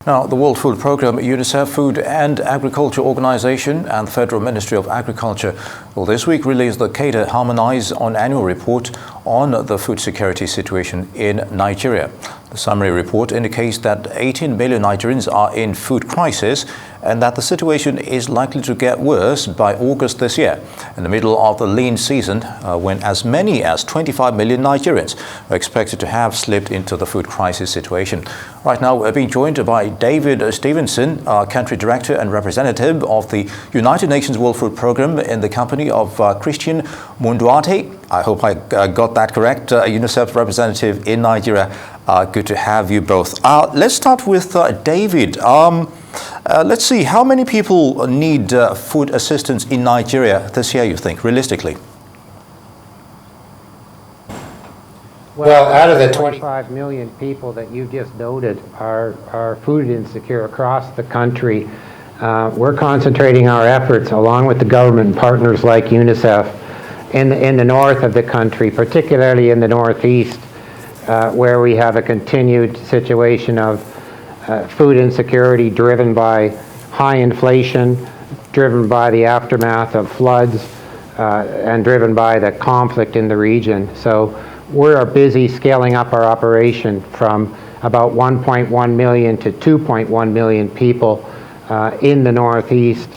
Now, the World Food Programme, UNICEF, Food and Agriculture Organization and the Federal Ministry of Agriculture will this week release the Cater Harmonize on annual report on the food security situation in Nigeria. The summary report indicates that 18 million Nigerians are in food crisis and that the situation is likely to get worse by August this year, in the middle of the lean season, when as many as 25 million Nigerians are expected to have slipped into the food crisis situation. Right now, we're being joined by David Stevenson, Country Director and Representative of the United Nations World Food Programme in the company of Christian Munduate. I hope I got that correct, UNICEF representative in Nigeria. Good to have you both. Let's start with David. Let's see, how many people need food assistance in Nigeria this year, you think, realistically? Well, out of the 25 million people that you just noted are food insecure across the country. We're concentrating our efforts, along with the government and partners like UNICEF, in the north of the country, particularly in the northeast, where we have a continued situation of food insecurity driven by high inflation, driven by the aftermath of floods, and driven by the conflict in the region. So we are busy scaling up our operation from about 1.1 million to 2.1 million people in the northeast,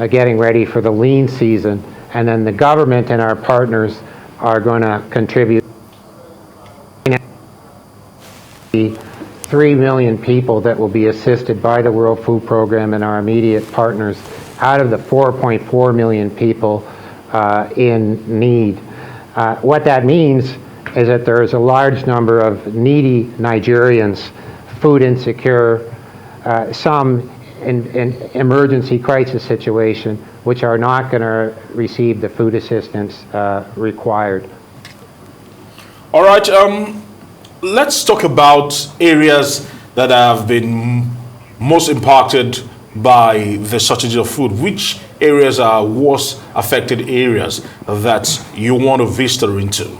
getting ready for the lean season. And then the government and our partners are going to contribute 3 million people that will be assisted by the World Food Programme and our immediate partners out of the 4.4 million people in need. What that means is that there is a large number of needy Nigerians, food insecure, some in emergency crisis situation, which are not going to receive the food assistance required. All right, let's talk about areas that have been most impacted by the shortage of food. Which areas are worst affected areas that you want to visit into?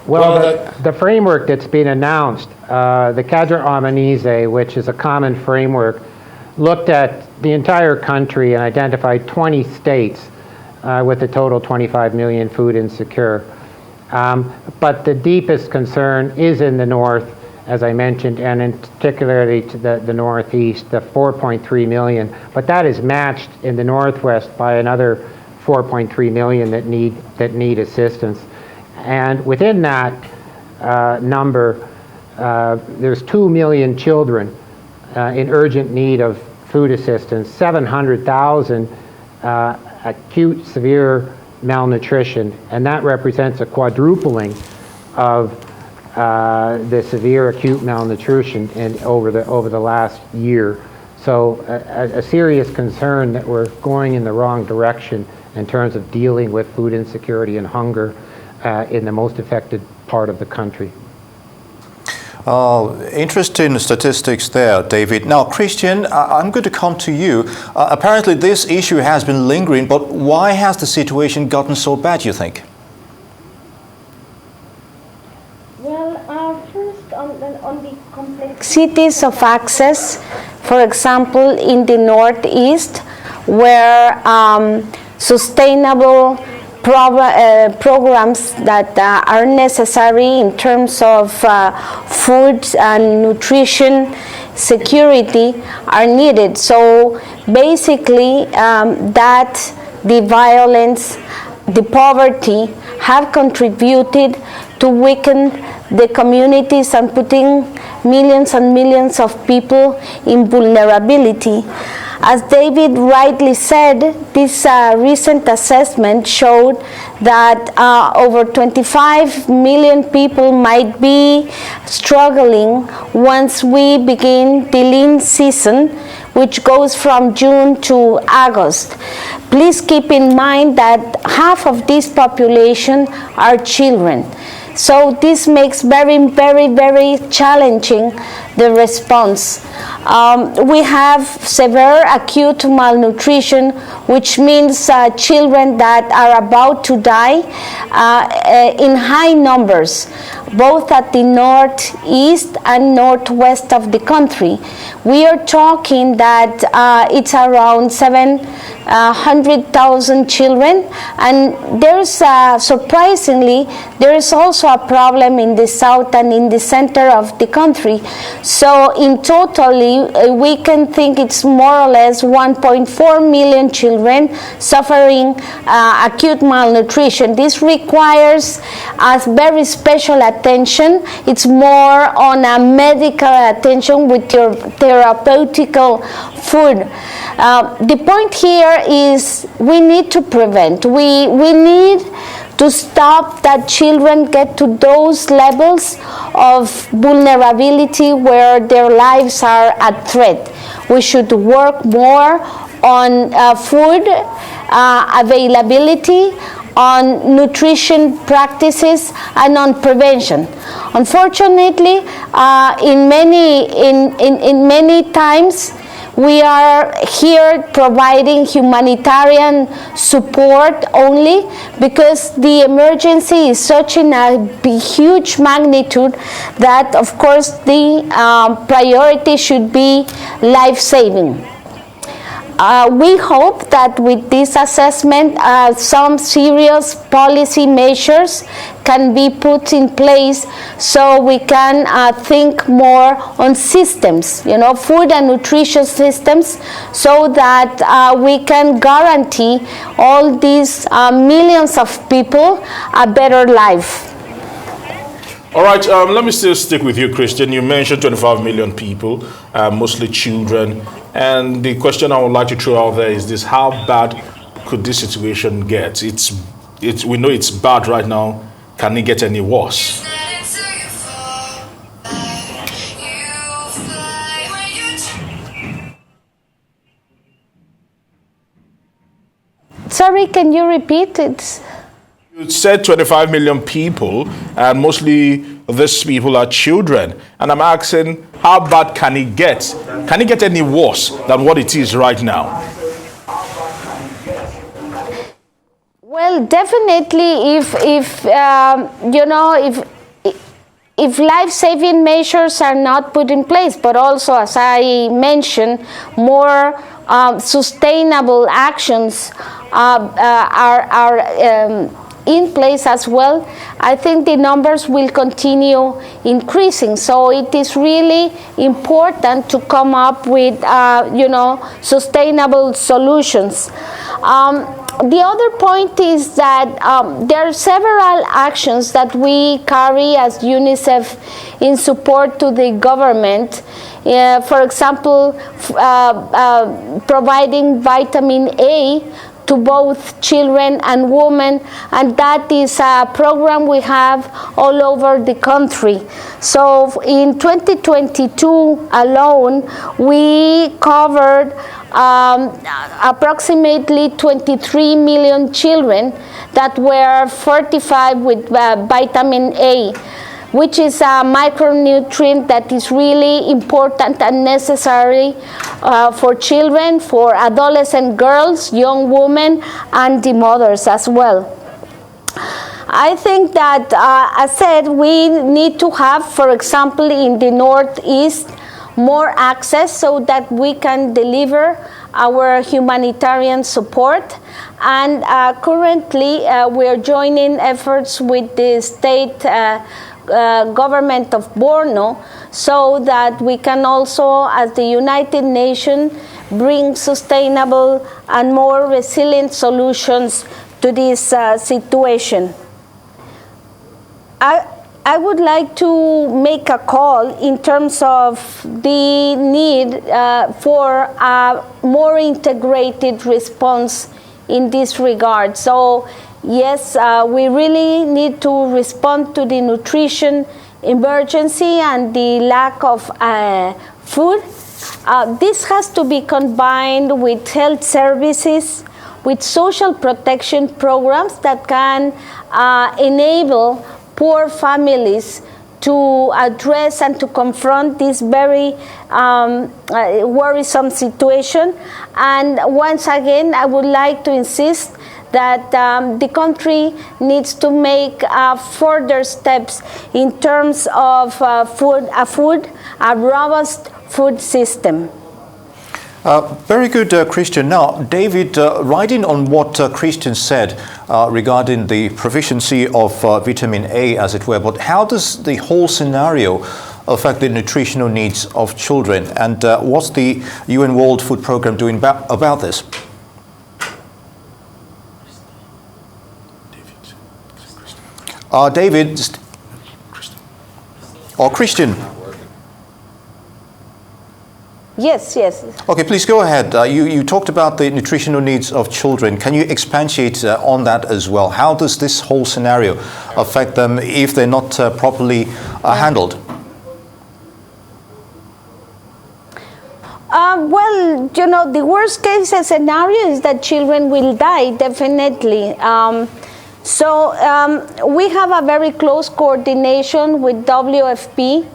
Well, the framework that's been announced, the Cadre Harmonize, which is a common framework, looked at the entire country and identified 20 states with a total 25 million food insecure. But the deepest concern is in the north, as I mentioned, and in particularly to the northeast, the 4.3 million. But that is matched in the northwest by another 4.3 million that need assistance. And within that number, there's 2 million children in urgent need of food assistance, 700,000 acute severe malnutrition, and that represents a quadrupling of the severe acute malnutrition over the last year. So a serious concern that we're going in the wrong direction in terms of dealing with food insecurity and hunger in the most affected part of the country. Interesting statistics there, David. Now, Christian, I'm going to come to you. Apparently this issue has been lingering, but why has the situation gotten so bad, you think? Well, first on the complexities of access, for example, in the Northeast, where sustainable programs that are necessary in terms of food and nutrition security are needed. So basically that the violence, the poverty have contributed to weaken the communities and putting millions and millions of people in vulnerability. As David rightly said, this recent assessment showed that over 25 million people might be struggling once we begin the lean season, which goes from June to August. Please keep in mind that half of this population are children. So this makes very, very, very challenging the response. We have severe acute malnutrition which means children that are about to die in high numbers, both at the northeast and northwest of the country. We are talking that it's around 700,000 children, and there's surprisingly there is also a problem in the south and in the center of the country. So in totally we can think it's more or less 1.4 million children suffering acute malnutrition. This requires a very special attention. It's more on a medical attention with your therapeutical food. The point here is we need to prevent. We need to stop that children get to those levels of vulnerability where their lives are at threat. We should work more on food availability, on nutrition practices, and on prevention. Unfortunately, in many times, we are here providing humanitarian support only because the emergency is such in a huge magnitude that, of course, the priority should be life-saving. We hope that with this assessment, some serious policy measures can be put in place so we can think more on systems, food and nutrition systems, so that we can guarantee all these millions of people a better life. All right, let me still stick with you, Christian. You mentioned 25 million people, mostly children. And the question I would like to throw out there is this: how bad could this situation get? We know it's bad right now. Can it get any worse? Sorry, can you repeat it? You said 25 million people, and mostly these people are children. And I'm asking, how bad can it get? Can it get any worse than what it is right now? Well, definitely, if life-saving measures are not put in place, but also, as I mentioned, more sustainable actions are in place as well, I think the numbers will continue increasing. So it is really important to come up with, sustainable solutions. The other point is that there are several actions that we carry as UNICEF in support to the government. For example, providing vitamin A to both children and women, and that is a program we have all over the country. So in 2022 alone, we covered approximately 23 million children that were fortified with vitamin A, which is a micronutrient that is really important and necessary for children, for adolescent girls, young women, and the mothers as well. I think that, as said, we need to have, for example, in the Northeast, more access so that we can deliver our humanitarian support. And currently, we are joining efforts with the state government of Borno so that we can also, as the United Nations, bring sustainable and more resilient solutions to this situation. I would like to make a call in terms of the need for a more integrated response in this regard. So yes, we really need to respond to the nutrition emergency and the lack of food. This has to be combined with health services, with social protection programs that can enable poor families to address and to confront this very worrisome situation. And once again, I would like to insist that the country needs to make further steps in terms of a robust food system. Very good, Christian. Now, David, riding on what Christian said regarding the proficiency of vitamin A, as it were, but how does the whole scenario affect the nutritional needs of children? And what's the UN World Food Programme doing about this? David, or Christian? Yes. Okay, please go ahead. You talked about the nutritional needs of children. Can you expatiate on that as well? How does this whole scenario affect them if they're not properly handled? Well, the worst case scenario is that children will die, definitely. So we have a very close coordination with WFP.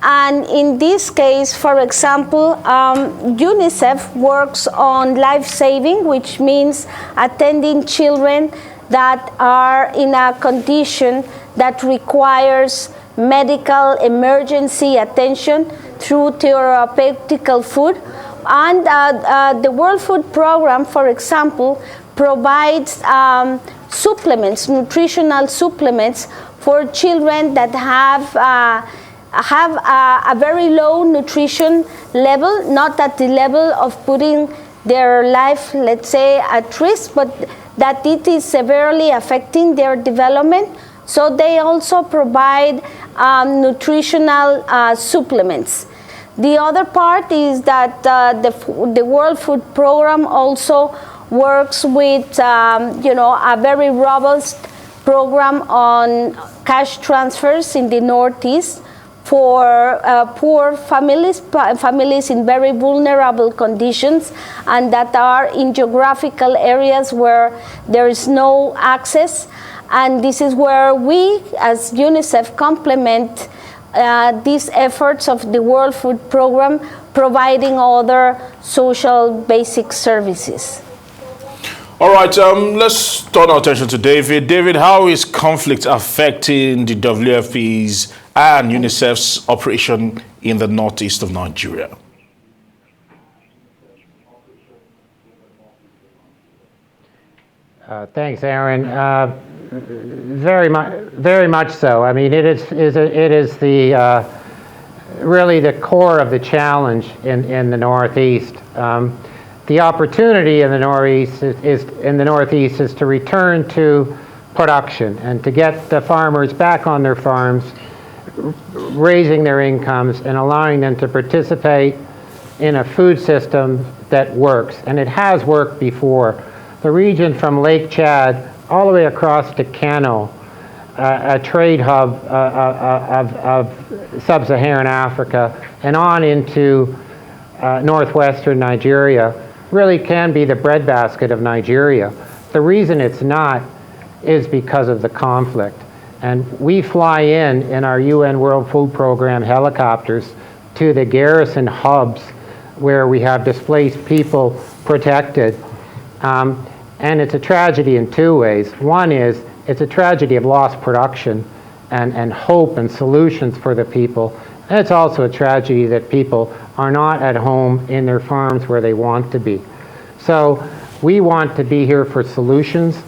And in this case, for example, UNICEF works on life-saving, which means attending children that are in a condition that requires medical emergency attention through therapeutical food. And the World Food Programme, for example, provides supplements, nutritional supplements for children that have a very low nutrition level, not at the level of putting their life, let's say, at risk, but that it is severely affecting their development. So they also provide nutritional supplements. The other part is that the World Food Programme also works with a very robust program on cash transfers in the Northeast for poor families in very vulnerable conditions, and that are in geographical areas where there is no access. And this is where we, as UNICEF, complement these efforts of the World Food Programme, providing other social basic services. All right, let's turn our attention to David. David, how is conflict affecting the WFP's and UNICEF's operation in the northeast of Nigeria? Thanks, Aaron. Very much so. I mean, it is the really the core of the challenge in the Northeast. The opportunity in the Northeast is to return to production and to get the farmers back on their farms, raising their incomes and allowing them to participate in a food system that works. And it has worked before. The region from Lake Chad all the way across to Kano, a trade hub of sub-Saharan Africa, and on into northwestern Nigeria, really can be the breadbasket of Nigeria. The reason it's not is because of the conflict. And we fly in our UN World Food Programme helicopters to the garrison hubs where we have displaced people protected. And it's a tragedy in two ways. One is it's a tragedy of lost production and hope and solutions for the people. And it's also a tragedy that people are not at home in their farms where they want to be. So we want to be here for solutions.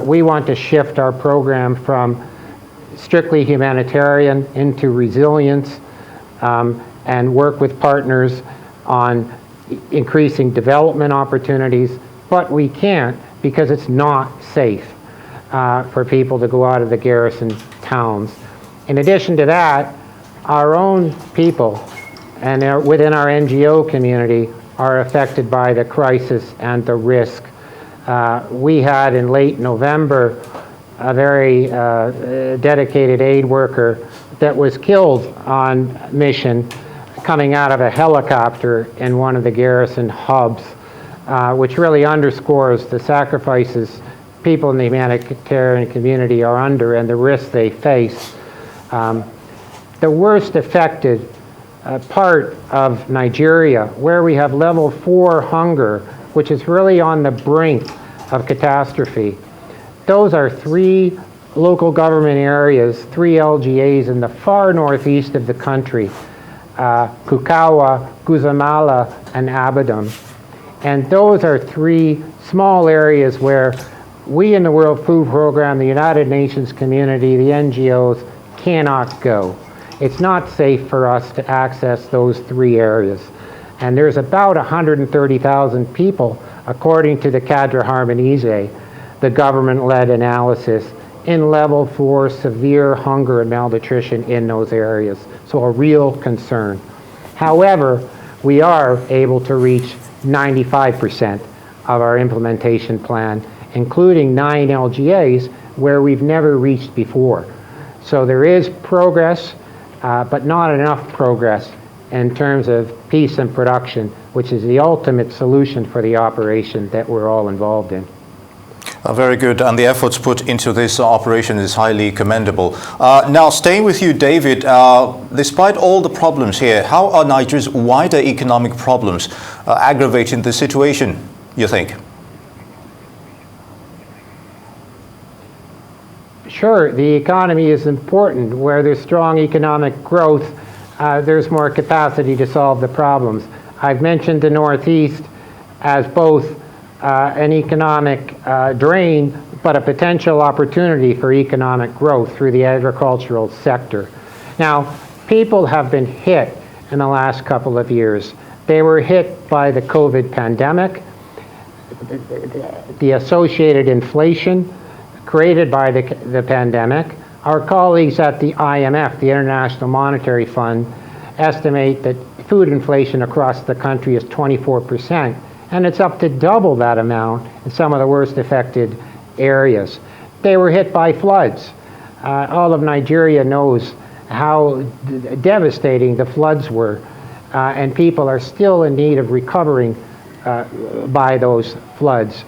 We want to shift our program from strictly humanitarian into resilience, and work with partners on increasing development opportunities. But we can't because it's not safe for people to go out of the garrison towns. In addition to that, our own people and within our NGO community are affected by the crisis and the risk. We had in late November a very dedicated aid worker that was killed on mission coming out of a helicopter in one of the garrison hubs, which really underscores the sacrifices people in the humanitarian community are under and the risks they face. the worst affected part of Nigeria, where we have level 4 hunger, which is really on the brink of catastrophe. Those are 3 local government areas, 3 LGAs in the far northeast of the country, Kukawa, Guzamala, and Abadam. And those are 3 small areas where we in the World Food Program, the United Nations community, the NGOs cannot go. It's not safe for us to access those 3 areas. And there's about 130,000 people, according to the Cadre Harmonize, the government-led analysis, in level 4 severe hunger and malnutrition in those areas. So a real concern. However, we are able to reach 95% of our implementation plan, including 9 LGAs where we've never reached before. So there is progress, but not enough progress in terms of peace and production, which is the ultimate solution for the operation that we're all involved in. Very good, and the efforts put into this operation is highly commendable. Now, staying with you, David, despite all the problems here, how are Nigeria's wider economic problems aggravating the situation, you think? Sure, the economy is important. Where there's strong economic growth, there's more capacity to solve the problems. I've mentioned the Northeast as both an economic drain, but a potential opportunity for economic growth through the agricultural sector. Now, people have been hit in the last couple of years. They were hit by the COVID pandemic, the associated inflation created by the pandemic. Our colleagues at the IMF, the International Monetary Fund, estimate that food inflation across the country is 24%. And it's up to double that amount in some of the worst affected areas. They were hit by floods. All of Nigeria knows how devastating the floods were, and people are still in need of recovering by those floods.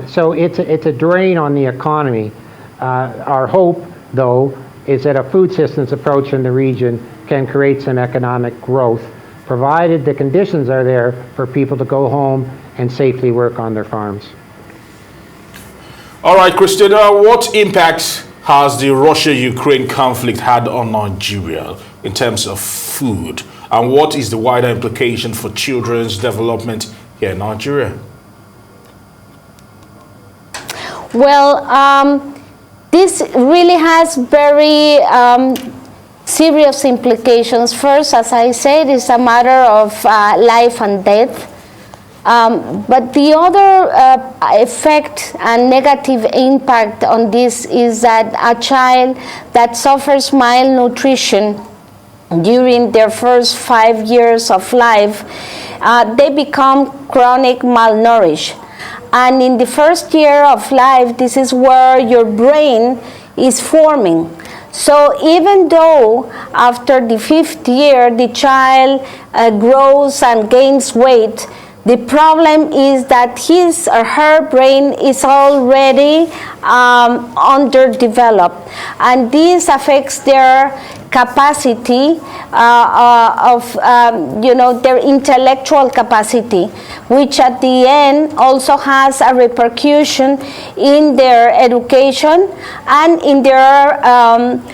So it's a drain on the economy. Our hope, though, is that a food systems approach in the region can create some economic growth, provided the conditions are there for people to go home and safely work on their farms. All right, Christina, what impact has the Russia-Ukraine conflict had on Nigeria in terms of food? And what is the wider implication for children's development here in Nigeria? Well, this really has very serious implications. First, as I said, it's a matter of life and death. But the other effect and negative impact on this is that a child that suffers malnutrition during their first 5 years of life, they become chronic malnourished. And in the first year of life, this is where your brain is forming. So even though after the 5th year the child grows and gains weight, the problem is that his or her brain is already underdeveloped, and this affects their capacity their intellectual capacity, which at the end also has a repercussion in their education and in their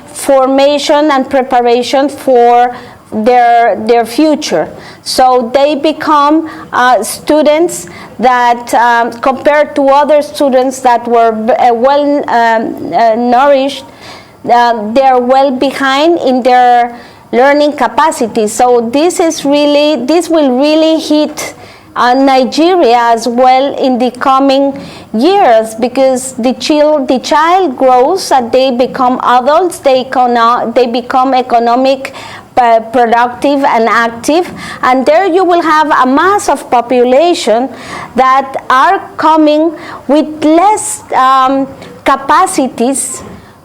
formation and preparation for their future. So they become students that, compared to other students that were well nourished, they're well behind in their learning capacity. So this will really hit Nigeria as well in the coming years, because the child grows and they become adults, they become economic, productive and active, and there you will have a mass of population that are coming with less capacities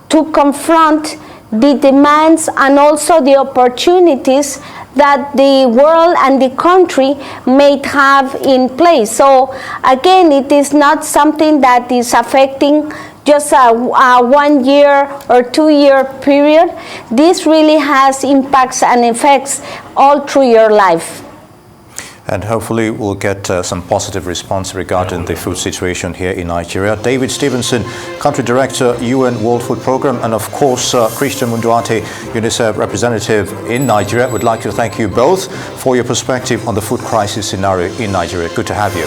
to confront the demands and also the opportunities that the world and the country may have in place. So again, it is not something that is affecting just a 1 year or 2 year period. This really has impacts and effects all through your life. And hopefully we'll get some positive response regarding the food situation here in Nigeria. David Stevenson, Country Director, UN World Food Programme, and of course Christian Munduate, UNICEF representative in Nigeria. Would like to thank you both for your perspective on the food crisis scenario in Nigeria. Good to have you.